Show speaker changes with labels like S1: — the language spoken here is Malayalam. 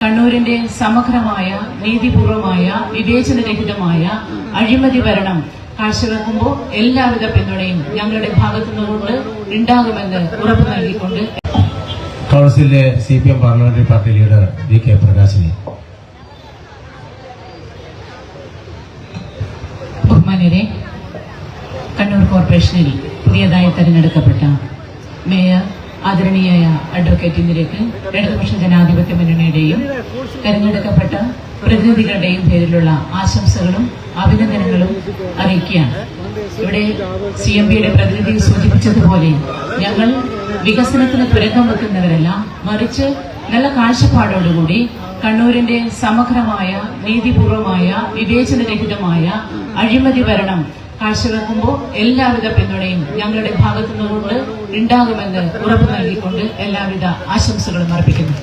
S1: കണ്ണൂരിന്റെ സമഗ്രമായ നീതിപൂർവമായ വിവേചനരഹിതമായ അഴിമതി ഭരണം കാഴ്ചവെക്കുമ്പോൾ എല്ലാവിധ പിന്തുണയും ഞങ്ങളുടെ ഭാഗത്തുനിന്നുകൊണ്ട് ഉണ്ടാകുമെന്ന് ഉറപ്പു നൽകിക്കൊണ്ട്
S2: കൌൺസിലിലെ CPM parliamentary party leader VK Prakashini.
S1: ബഹുമാന്യരെ, കണ്ണൂർ കോർപ്പറേഷനിൽ പുതിയതായി തെരഞ്ഞെടുക്കപ്പെട്ട മേയർ ആദരണീയായ അഡ്വക്കേറ്റ് ഇന്ദിരയ്ക്ക് ഇടതുപക്ഷ ജനാധിപത്യ മുന്നണിയുടെയും തെരഞ്ഞെടുക്കപ്പെട്ട പ്രതിനിധികളുടെയും പേരിലുള്ള ആശംസകളും അഭിനന്ദനങ്ങളും അറിയിക്കുകയാണ്. ഇവിടെ CMPയുടെ പ്രതിനിധി സൂചിപ്പിച്ചതുപോലെ ഞങ്ങൾ വികസനത്തിന് തുരങ്കം വെക്കുന്നവരല്ല, മറിച്ച് നല്ല കാഴ്ചപ്പാടോടുകൂടി കണ്ണൂരിന്റെ സമഗ്രമായ നീതിപൂർവമായ വിവേചനരഹിതമായ അഴിമതി ഭരണം കാഴ്ചവെക്കുമ്പോൾ എല്ലാവിധ പിന്തുണയും ഞങ്ങളുടെ ഭാഗത്തുനിന്നുകൊണ്ട് ഉണ്ടാകുമെന്ന് ഉറപ്പു നൽകിക്കൊണ്ട് എല്ലാവിധ ആശംസകളും അർപ്പിക്കുന്നു.